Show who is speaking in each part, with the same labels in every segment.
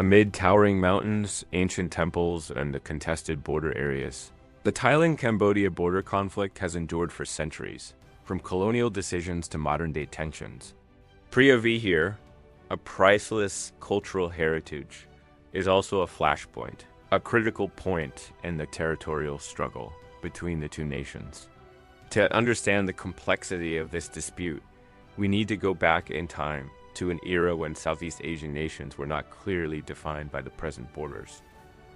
Speaker 1: amid towering mountains, ancient temples, and the contested border areas. The Thailand-Cambodia border conflict has endured for centuries, from colonial decisions to modern-day tensions. Preah Vihear, a priceless cultural heritage, is also a flashpoint, a critical point in the territorial struggle between the two nations. To understand the complexity of this dispute, we need to go back in time to an era when Southeast Asian nations were not clearly defined by the present borders.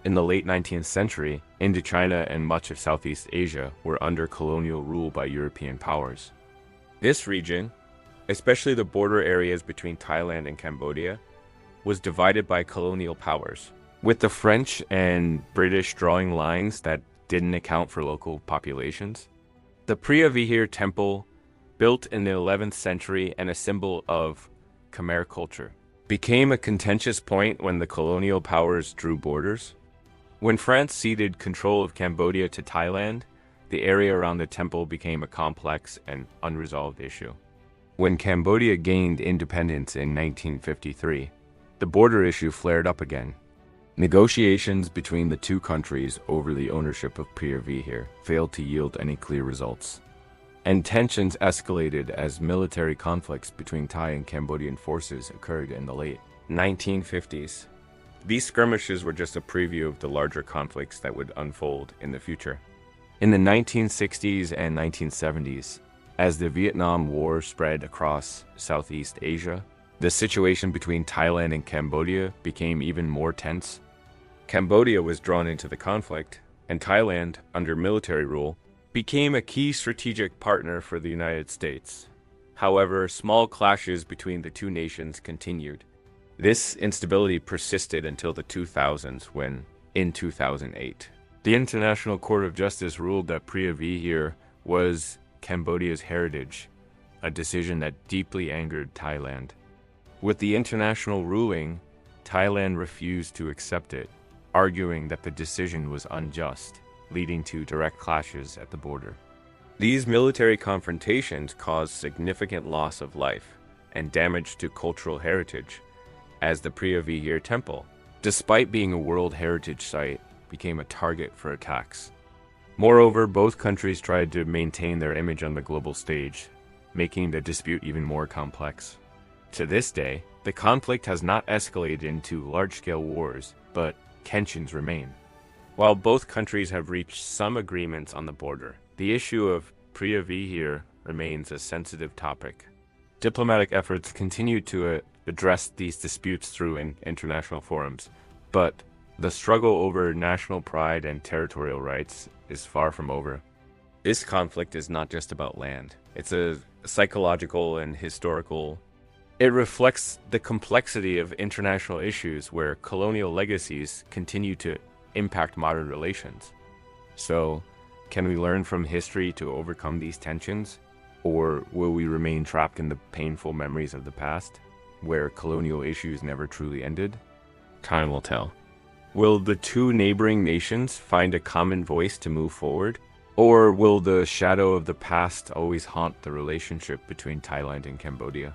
Speaker 1: In the late 19th century, Indochina and much of Southeast Asia were under colonial rule by European powers. This region, especially the border areas between Thailand and Cambodia, was divided by colonial powers, with the French and British drawing lines that didn't account for local populations. The Preah Vihear Temple, built in the 11th century and a symbol of Khmer culture, became a contentious point when the colonial powers drew borders. When France ceded control of Cambodia to Thailand, the area around the temple became a complex and unresolved issue. When Cambodia gained independence in 1953, the border issue flared up again. Negotiations between the two countries over the ownership of Preah Vihear failed to yield any clear results, and tensions escalated as military conflicts between Thai and Cambodian forces occurred in the late 1950s. These skirmishes were just a preview of the larger conflicts that would unfold in the future. In the 1960s and 1970s, as the Vietnam War spread across Southeast Asia, the situation between Thailand and Cambodia became even more tense. Cambodia was drawn into the conflict, and Thailand, under military rule, became a key strategic partner for the United States. However, small clashes between the two nations continued. This instability persisted until the 2000s when, in 2008, the International Court of Justice ruled that Preah Vihear was Cambodia's heritage, a decision that deeply angered Thailand. With the international ruling, Thailand refused to accept it, arguing that the decision was unjust, leading to direct clashes at the border. These military confrontations caused significant loss of life and damage to cultural heritage, as the Preah Vihear Temple, despite being a World Heritage Site, became a target for attacks. Moreover, both countries tried to maintain their image on the global stage, making the dispute even more complex. To this day, the conflict has not escalated into large-scale wars, but tensions remain. While both countries have reached some agreements on the border, the issue of Preah Vihear remains a sensitive topic. Diplomatic efforts continue to address these disputes through international forums, but the struggle over national pride and territorial rights is far from over. This conflict is not just about land. It's a psychological and historical. It reflects the complexity of international issues where colonial legacies continue to impact modern relations. So, can we learn from history to overcome these tensions? Or will we remain trapped in the painful memories of the past, where colonial issues never truly ended? Time will tell. Will the two neighboring nations find a common voice to move forward? Or will the shadow of the past always haunt the relationship between Thailand and Cambodia?